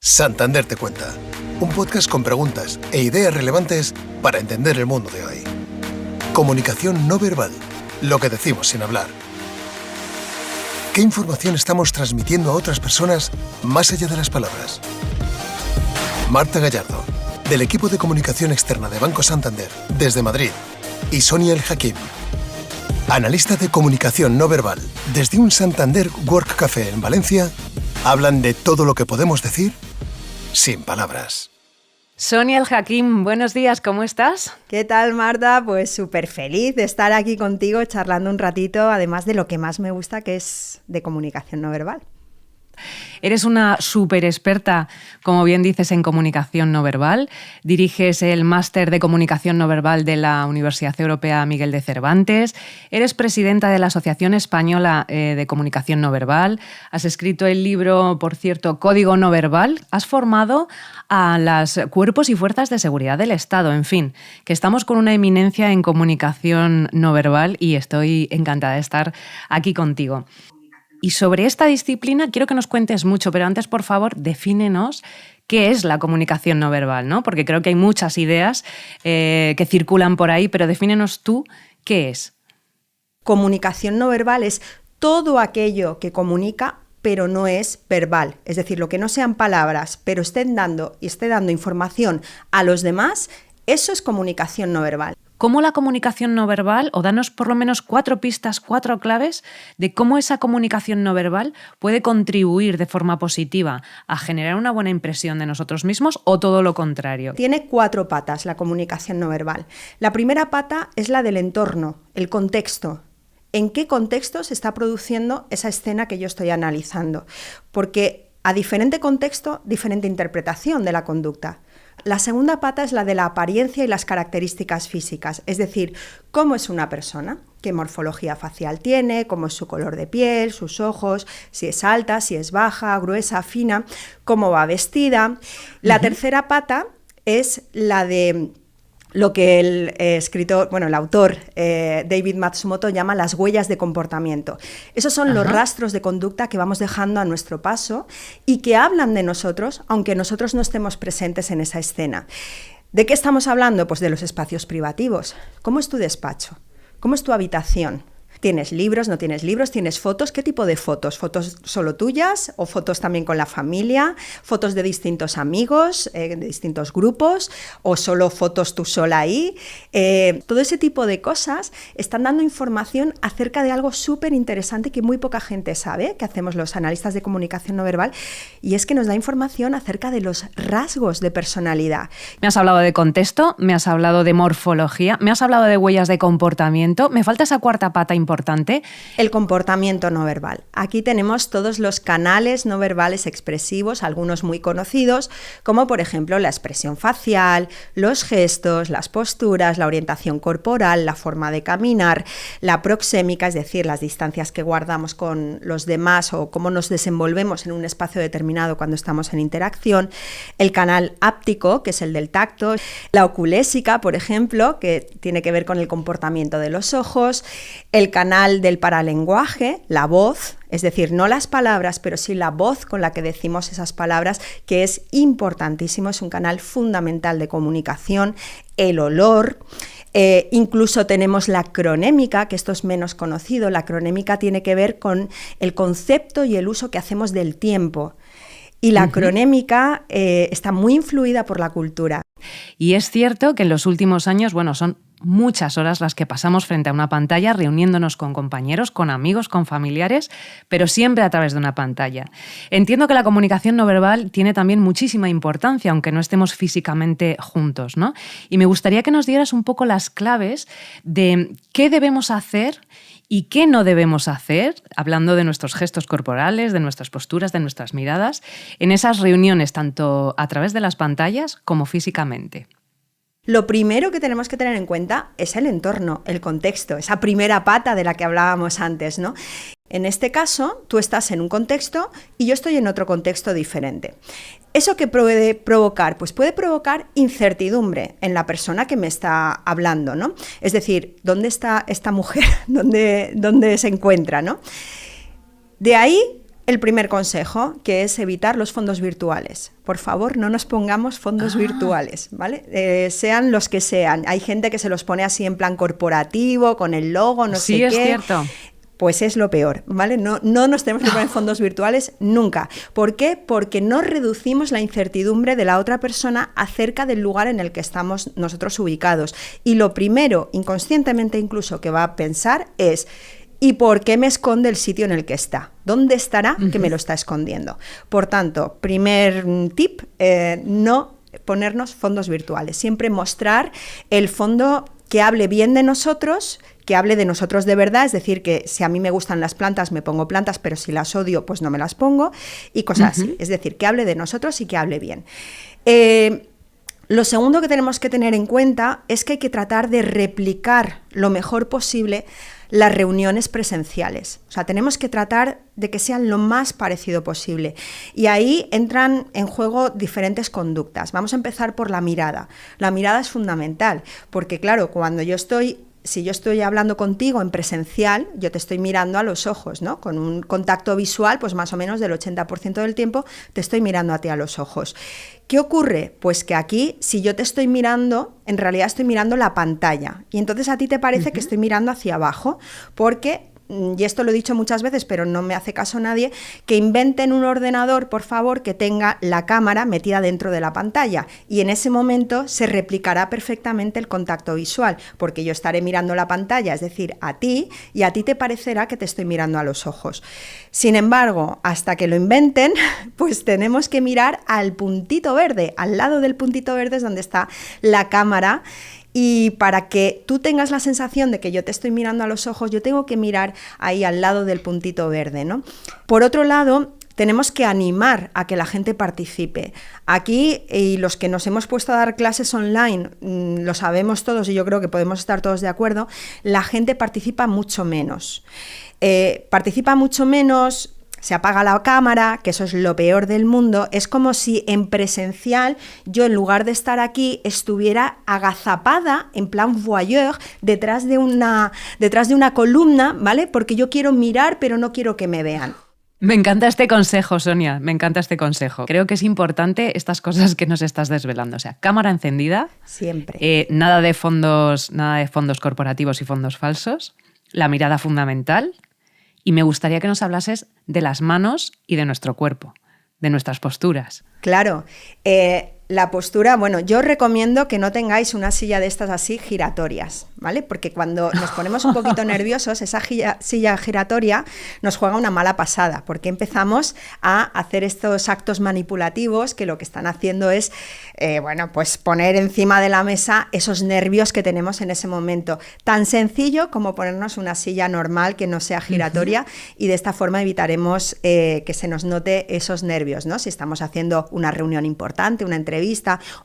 Santander te cuenta, un podcast con preguntas e ideas relevantes para entender el mundo de hoy. Comunicación no verbal, lo que decimos sin hablar. ¿Qué información estamos transmitiendo a otras personas más allá de las palabras? Marta Gallardo, del equipo de comunicación externa de Banco Santander, desde Madrid, y Sonia El Hakim, analista de comunicación no verbal, desde un Santander Work Café en Valencia, hablan de todo lo que podemos decir sin palabras. Sonia El Hakim, buenos días, ¿cómo estás? ¿Qué tal, Marta? Pues súper feliz de estar aquí contigo charlando un ratito, además de lo que más me gusta, que es de comunicación no verbal. Eres una súper experta, como bien dices, en comunicación no verbal. Diriges el máster de comunicación no verbal de la Universidad Europea Miguel de Cervantes. Eres presidenta de la Asociación Española de Comunicación No Verbal. Has escrito el libro, por cierto, Código No Verbal. Has formado a los cuerpos y fuerzas de seguridad del Estado. En fin, que estamos con una eminencia en comunicación no verbal y estoy encantada de estar aquí contigo. Y sobre esta disciplina quiero que nos cuentes mucho, pero antes, por favor, defínenos qué es la comunicación no verbal, ¿no? Porque creo que hay muchas ideas que circulan por ahí, pero defínenos tú qué es. Comunicación no verbal es todo aquello que comunica, pero no es verbal. Es decir, lo que no sean palabras, pero esté dando información a los demás, eso es comunicación no verbal. ¿Cómo la comunicación no verbal, o danos por lo menos 4 pistas, 4 claves de cómo esa comunicación no verbal puede contribuir de forma positiva a generar una buena impresión de nosotros mismos o todo lo contrario? Tiene 4 patas la comunicación no verbal. La primera pata es la del entorno, el contexto. ¿En qué contexto se está produciendo esa escena que yo estoy analizando? Porque a diferente contexto, diferente interpretación de la conducta. La segunda pata es la de la apariencia y las características físicas, es decir, cómo es una persona, qué morfología facial tiene, cómo es su color de piel, sus ojos, si es alta, si es baja, gruesa, fina, cómo va vestida. La tercera pata es la de lo que el autor David Matsumoto llama las huellas de comportamiento. Esos son los rastros de conducta que vamos dejando a nuestro paso y que hablan de nosotros, aunque nosotros no estemos presentes en esa escena. ¿De qué estamos hablando? Pues de los espacios privativos. ¿Cómo es tu despacho? ¿Cómo es tu habitación? ¿Tienes libros? ¿No tienes libros? ¿Tienes fotos? ¿Qué tipo de fotos? ¿Fotos solo tuyas o fotos también con la familia? ¿Fotos de distintos amigos, de distintos grupos? ¿O solo fotos tú sola ahí? Todo ese tipo de cosas están dando información acerca de algo súper interesante que muy poca gente sabe, que hacemos los analistas de comunicación no verbal, y es que nos da información acerca de los rasgos de personalidad. Me has hablado de contexto, me has hablado de morfología, me has hablado de huellas de comportamiento. Me falta esa cuarta pata importante. El comportamiento no verbal. Aquí tenemos todos los canales no verbales expresivos, algunos muy conocidos, como por ejemplo la expresión facial, los gestos, las posturas, la orientación corporal, la forma de caminar, la proxémica, es decir, las distancias que guardamos con los demás o cómo nos desenvolvemos en un espacio determinado cuando estamos en interacción, el canal áptico, que es el del tacto, la oculésica, por ejemplo, que tiene que ver con el comportamiento de los ojos, el canal del paralenguaje, la voz, es decir, no las palabras, pero sí la voz con la que decimos esas palabras, que es importantísimo, es un canal fundamental de comunicación, el olor. Incluso tenemos la cronémica, que esto es menos conocido. La cronémica tiene que ver con el concepto y el uso que hacemos del tiempo. Y la cronémica está muy influida por la cultura. Y es cierto que en los últimos años, son muchas horas las que pasamos frente a una pantalla reuniéndonos con compañeros, con amigos, con familiares, pero siempre a través de una pantalla. Entiendo que la comunicación no verbal tiene también muchísima importancia, aunque no estemos físicamente juntos, ¿no? Y me gustaría que nos dieras un poco las claves de qué debemos hacer y qué no debemos hacer, hablando de nuestros gestos corporales, de nuestras posturas, de nuestras miradas, en esas reuniones, tanto a través de las pantallas como físicamente. Lo primero que tenemos que tener en cuenta es el entorno, el contexto, esa primera pata de la que hablábamos antes, ¿no? En este caso, tú estás en un contexto y yo estoy en otro contexto diferente. ¿Eso qué puede provocar? Pues puede provocar incertidumbre en la persona que me está hablando, ¿no? Es decir, ¿dónde está esta mujer? ¿Dónde se encuentra, ¿no? De ahí El primer consejo, que es evitar los fondos virtuales. Por favor, no nos pongamos fondos virtuales, ¿vale? Sean los que sean. Hay gente que se los pone así en plan corporativo, con el logo, no sé qué. Sí, es cierto. Pues es lo peor, ¿vale? No nos tenemos que poner fondos virtuales nunca. ¿Por qué? Porque no reducimos la incertidumbre de la otra persona acerca del lugar en el que estamos nosotros ubicados. Y lo primero, inconscientemente incluso, que va a pensar es: ¿y por qué me esconde el sitio en el que está? ¿Dónde estará que me lo está escondiendo? Por tanto, primer tip, no ponernos fondos virtuales. Siempre mostrar el fondo que hable bien de nosotros, que hable de nosotros de verdad, es decir, que si a mí me gustan las plantas, me pongo plantas, pero si las odio, pues no me las pongo, y cosas así. Es decir, que hable de nosotros y que hable bien. Lo segundo que tenemos que tener en cuenta es que hay que tratar de replicar lo mejor posible las reuniones presenciales. O sea, tenemos que tratar de que sean lo más parecido posible. Y ahí entran en juego diferentes conductas. Vamos a empezar por la mirada. La mirada es fundamental, porque claro, si yo estoy hablando contigo en presencial, yo te estoy mirando a los ojos, ¿no? Con un contacto visual, pues más o menos del 80% del tiempo te estoy mirando a ti a los ojos. ¿Qué ocurre? Pues que aquí, si yo te estoy mirando, en realidad estoy mirando la pantalla. Y entonces a ti te parece que estoy mirando hacia abajo, porque, y esto lo he dicho muchas veces, pero no me hace caso nadie, que inventen un ordenador, por favor, que tenga la cámara metida dentro de la pantalla. Y en ese momento se replicará perfectamente el contacto visual, porque yo estaré mirando la pantalla, es decir, a ti, y a ti te parecerá que te estoy mirando a los ojos. Sin embargo, hasta que lo inventen, pues tenemos que mirar al puntito verde. Al lado del puntito verde es donde está la cámara. Y para que tú tengas la sensación de que yo te estoy mirando a los ojos, yo tengo que mirar ahí al lado del puntito verde, ¿no? Por otro lado, tenemos que animar a que la gente participe. Aquí, y los que nos hemos puesto a dar clases online, lo sabemos todos y yo creo que podemos estar todos de acuerdo, la gente participa mucho menos. Se apaga la cámara, que eso es lo peor del mundo. Es como si en presencial yo, en lugar de estar aquí, estuviera agazapada, en plan voyeur, detrás de una columna, ¿vale? Porque yo quiero mirar, pero no quiero que me vean. Me encanta este consejo, Sonia, me encanta este consejo. Creo que es importante estas cosas que nos estás desvelando. O sea, cámara encendida. Siempre. Nada de fondos corporativos y fondos falsos. La mirada fundamental. Y me gustaría que nos hablases de las manos y de nuestro cuerpo, de nuestras posturas. Claro. La postura, bueno, yo os recomiendo que no tengáis una silla de estas así giratorias, ¿vale? Porque cuando nos ponemos un poquito nerviosos, esa silla giratoria nos juega una mala pasada, porque empezamos a hacer estos actos manipulativos que lo que están haciendo es, pues poner encima de la mesa esos nervios que tenemos en ese momento. Tan sencillo como ponernos una silla normal que no sea giratoria y de esta forma evitaremos que se nos note esos nervios, ¿no? Si estamos haciendo una reunión importante, una entrevista,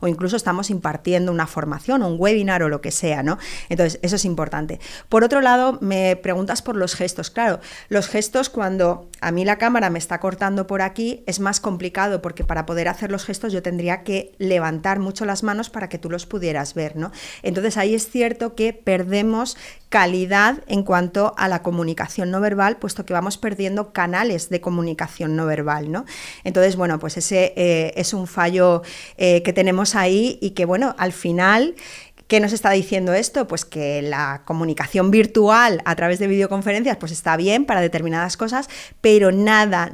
o incluso estamos impartiendo una formación o un webinar o lo que sea, ¿no? Entonces, eso es importante. Por otro lado, me preguntas por los gestos. Claro, los gestos, cuando a mí la cámara me está cortando por aquí, es más complicado, porque para poder hacer los gestos yo tendría que levantar mucho las manos para que tú los pudieras ver, ¿no? Entonces, ahí es cierto que perdemos calidad en cuanto a la comunicación no verbal, puesto que vamos perdiendo canales de comunicación no verbal, ¿no? Entonces, bueno, pues ese es un fallo que tenemos ahí y que, bueno, al final, ¿qué nos está diciendo esto? Pues que la comunicación virtual a través de videoconferencias pues está bien para determinadas cosas, pero nada,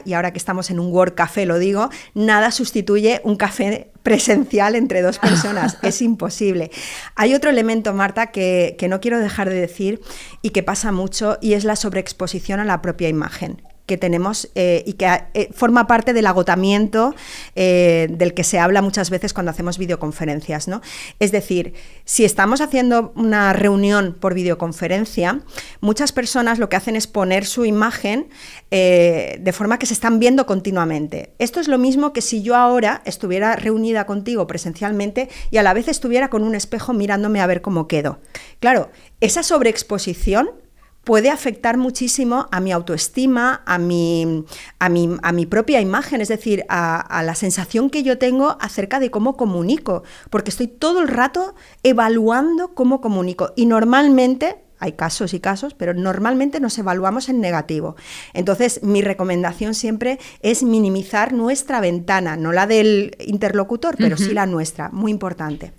y ahora que estamos en un Work Café lo digo, nada sustituye un café presencial entre dos personas, es imposible. Hay otro elemento, Marta, que no quiero dejar de decir y que pasa mucho, y es la sobreexposición a la propia imagen que tenemos y que forma parte del agotamiento del que se habla muchas veces cuando hacemos videoconferencias, ¿no? Es decir, si estamos haciendo una reunión por videoconferencia, muchas personas lo que hacen es poner su imagen de forma que se están viendo continuamente. Esto es lo mismo que si yo ahora estuviera reunida contigo presencialmente y a la vez estuviera con un espejo mirándome a ver cómo quedo. Claro, esa sobreexposición puede afectar muchísimo a mi autoestima, a mi propia imagen, es decir, a la sensación que yo tengo acerca de cómo comunico, porque estoy todo el rato evaluando cómo comunico y normalmente, hay casos y casos, pero normalmente nos evaluamos en negativo. Entonces, mi recomendación siempre es minimizar nuestra ventana, no la del interlocutor, pero sí la nuestra, muy importante.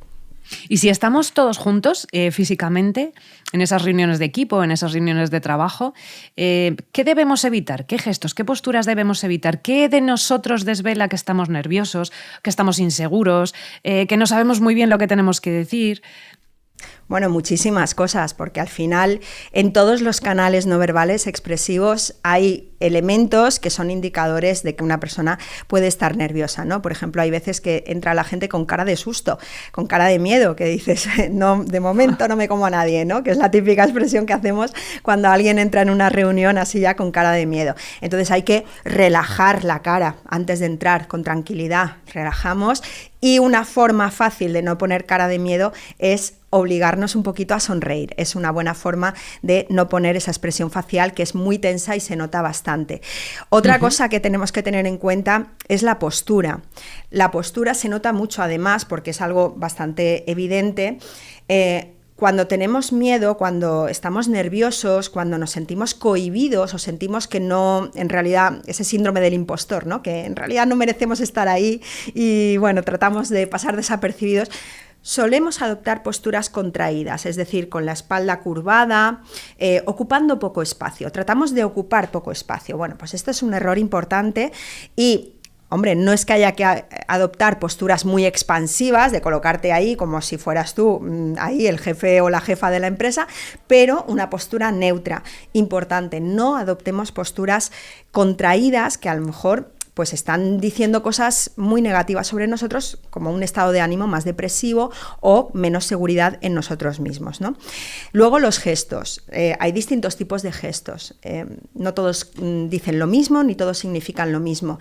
Y si estamos todos juntos físicamente, en esas reuniones de equipo, en esas reuniones de trabajo, ¿qué debemos evitar? ¿Qué gestos, qué posturas debemos evitar? ¿Qué de nosotros desvela que estamos nerviosos, que estamos inseguros, que no sabemos muy bien lo que tenemos que decir? Bueno, muchísimas cosas, porque al final en todos los canales no verbales expresivos hay elementos que son indicadores de que una persona puede estar nerviosa, ¿no? Por ejemplo, hay veces que entra la gente con cara de susto, con cara de miedo, que dices, no, de momento no me como a nadie, ¿no? Que es la típica expresión que hacemos cuando alguien entra en una reunión así ya con cara de miedo. Entonces hay que relajar la cara antes de entrar con tranquilidad, relajamos, y una forma fácil de no poner cara de miedo es obligarnos un poquito a sonreír. Es una buena forma de no poner esa expresión facial que es muy tensa y se nota bastante. Otra cosa que tenemos que tener en cuenta es la postura. La postura se nota mucho además porque es algo bastante evidente. Cuando tenemos miedo, cuando estamos nerviosos, cuando nos sentimos cohibidos o sentimos que no, en realidad, ese síndrome del impostor, ¿no? Que en realidad no merecemos estar ahí y bueno, tratamos de pasar desapercibidos, solemos adoptar posturas contraídas, es decir, con la espalda curvada, ocupando poco espacio. Tratamos de ocupar poco espacio. Bueno, pues esto es un error importante y hombre, no es que haya que adoptar posturas muy expansivas, de colocarte ahí como si fueras tú, ahí el jefe o la jefa de la empresa, pero una postura neutra. Importante, no adoptemos posturas contraídas que a lo mejor pues están diciendo cosas muy negativas sobre nosotros, como un estado de ánimo más depresivo o menos seguridad en nosotros mismos, ¿no? Luego los gestos. Hay distintos tipos de gestos. No todos dicen lo mismo, ni todos significan lo mismo.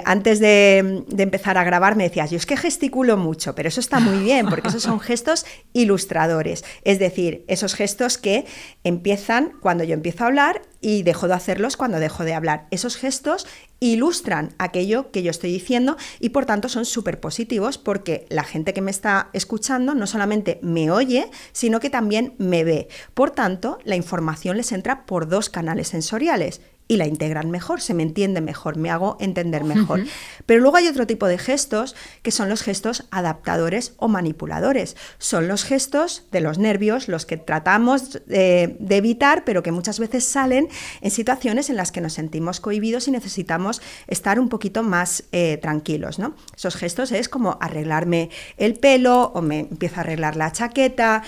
Antes de empezar a grabar me decías, yo es que gesticulo mucho, pero eso está muy bien, porque esos son gestos ilustradores. Es decir, esos gestos que empiezan cuando yo empiezo a hablar y dejo de hacerlos cuando dejo de hablar. Esos gestos ilustran aquello que yo estoy diciendo y por tanto son súper positivos porque la gente que me está escuchando no solamente me oye, sino que también me ve. Por tanto, la información les entra por dos canales sensoriales y la integran mejor, se me entiende mejor, me hago entender mejor. Pero luego hay otro tipo de gestos que son los gestos adaptadores o manipuladores. Son los gestos de los nervios, los que tratamos de evitar, pero que muchas veces salen en situaciones en las que nos sentimos cohibidos y necesitamos estar un poquito más tranquilos, ¿no? Esos gestos es como arreglarme el pelo o me empiezo a arreglar la chaqueta,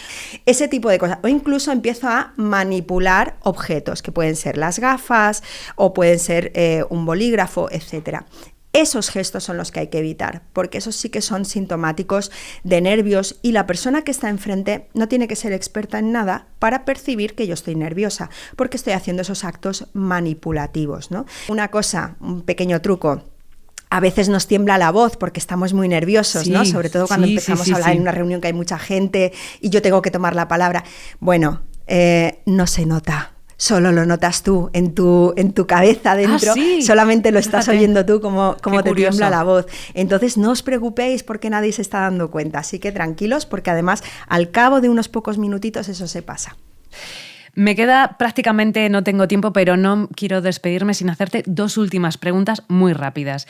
ese tipo de cosas. O incluso empiezo a manipular objetos, que pueden ser las gafas, o pueden ser un bolígrafo, etcétera. Esos gestos son los que hay que evitar, porque esos sí que son sintomáticos de nervios y la persona que está enfrente no tiene que ser experta en nada para percibir que yo estoy nerviosa, porque estoy haciendo esos actos manipulativos, ¿no? Una cosa, un pequeño truco. A veces nos tiembla la voz porque estamos muy nerviosos, ¿no? Sobre todo cuando empezamos a hablar en una reunión que hay mucha gente y yo tengo que tomar la palabra. Bueno, no se nota. Solo lo notas tú en tu cabeza dentro, solamente lo estás oyendo tú como te tiembla la voz. Entonces no os preocupéis porque nadie se está dando cuenta, así que tranquilos porque además al cabo de unos pocos minutitos eso se pasa. Me queda prácticamente, no tengo tiempo, pero no quiero despedirme sin hacerte dos últimas preguntas muy rápidas.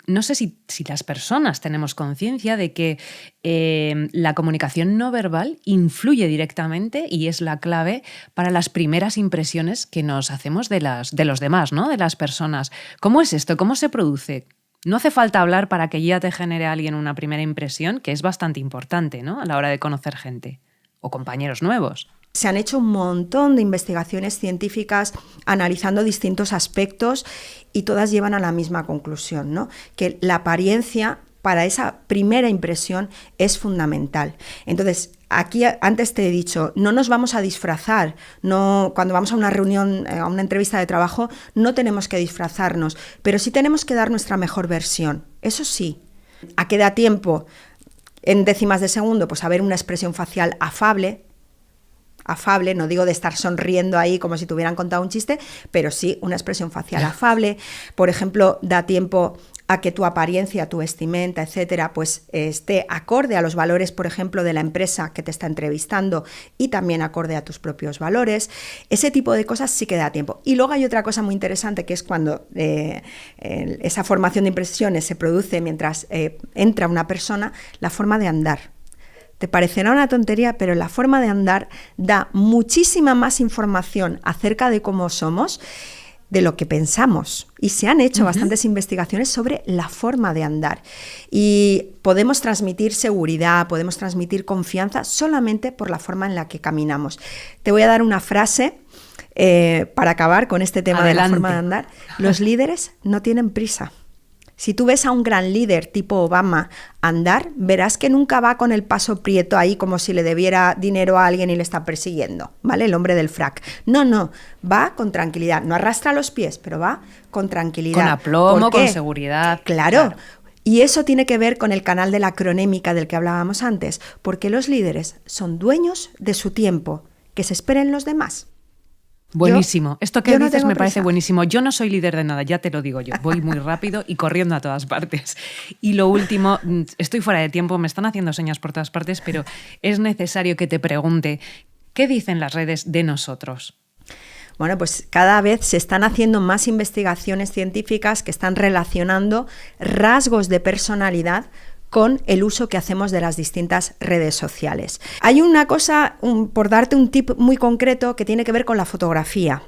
No sé si las personas tenemos conciencia de que la comunicación no verbal influye directamente y es la clave para las primeras impresiones que nos hacemos de los demás, ¿no? De las personas. ¿Cómo es esto? ¿Cómo se produce? No hace falta hablar para que ya te genere alguien una primera impresión, que es bastante importante, ¿no? A la hora de conocer gente o compañeros nuevos. Se han hecho un montón de investigaciones científicas analizando distintos aspectos y todas llevan a la misma conclusión, ¿no? Que la apariencia para esa primera impresión es fundamental. Entonces, aquí antes te he dicho, no nos vamos a disfrazar, no, cuando vamos a una reunión, a una entrevista de trabajo, no tenemos que disfrazarnos, pero sí tenemos que dar nuestra mejor versión. Eso sí, ¿a qué da tiempo? En décimas de segundo, pues a ver una expresión facial afable, no digo de estar sonriendo ahí como si te hubieran contado un chiste, pero sí una expresión facial afable. Por ejemplo, da tiempo a que tu apariencia, tu vestimenta, etcétera, pues esté acorde a los valores, por ejemplo, de la empresa que te está entrevistando y también acorde a tus propios valores. Ese tipo de cosas sí que da tiempo. Y luego hay otra cosa muy interesante, que es cuando esa formación de impresiones se produce mientras entra una persona, la forma de andar. Te parecerá una tontería, pero la forma de andar da muchísima más información acerca de cómo somos de lo que pensamos. Y se han hecho bastantes investigaciones sobre la forma de andar. Y podemos transmitir seguridad, podemos transmitir confianza solamente por la forma en la que caminamos. Te voy a dar una frase para acabar con este tema. Adelante. De la forma de andar. Los líderes no tienen prisa. Si tú ves a un gran líder tipo Obama andar, verás que nunca va con el paso prieto ahí como si le debiera dinero a alguien y le está persiguiendo, ¿vale? El hombre del frac. No, va con tranquilidad. No arrastra los pies, pero va con tranquilidad. Con aplomo, con seguridad. Claro. Y eso tiene que ver con el canal de la cronémica del que hablábamos antes, porque los líderes son dueños de su tiempo. Que se esperen los demás. Buenísimo. Esto que dices me parece buenísimo. Yo no soy líder de nada, ya te lo digo yo. Voy muy rápido y corriendo a todas partes. Y lo último, estoy fuera de tiempo, me están haciendo señas por todas partes, pero es necesario que te pregunte, ¿qué dicen las redes de nosotros? Bueno, pues cada vez se están haciendo más investigaciones científicas que están relacionando rasgos de personalidad con el uso que hacemos de las distintas redes sociales. Hay una cosa, por darte un tip muy concreto, que tiene que ver con la fotografía.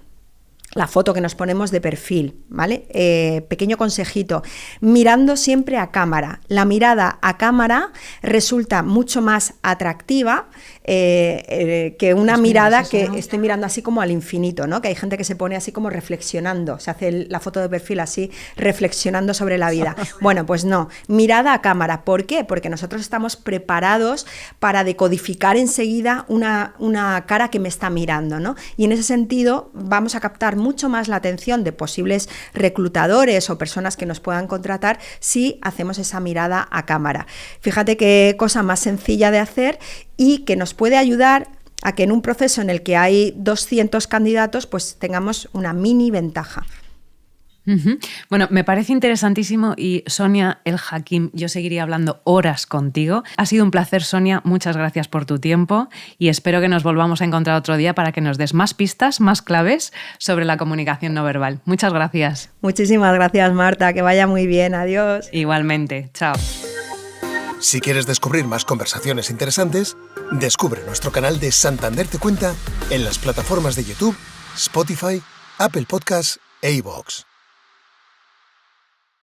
La foto que nos ponemos de perfil, ¿vale? Pequeño consejito, mirando siempre a cámara. La mirada a cámara resulta mucho más atractiva que una mirada que estoy mirando así como al infinito, ¿no? Que hay gente que se pone así como reflexionando, se hace la foto de perfil así, reflexionando sobre la vida. Bueno, pues no, mirada a cámara. ¿Por qué? Porque nosotros estamos preparados para decodificar enseguida una cara que me está mirando, ¿no? Y en ese sentido vamos a captar mucho más la atención de posibles reclutadores o personas que nos puedan contratar si hacemos esa mirada a cámara. Fíjate qué cosa más sencilla de hacer y que nos puede ayudar a que en un proceso en el que hay 200 candidatos, pues tengamos una mini ventaja. Bueno, me parece interesantísimo y Sonia El Hakim, yo seguiría hablando horas contigo. Ha sido un placer, Sonia, muchas gracias por tu tiempo y espero que nos volvamos a encontrar otro día para que nos des más pistas, más claves sobre la comunicación no verbal. Muchas gracias. Muchísimas gracias, Marta, que vaya muy bien, adiós. Igualmente, chao. Si quieres descubrir más conversaciones interesantes, descubre nuestro canal de Santander Te Cuenta en las plataformas de YouTube, Spotify, Apple Podcasts e iVoox.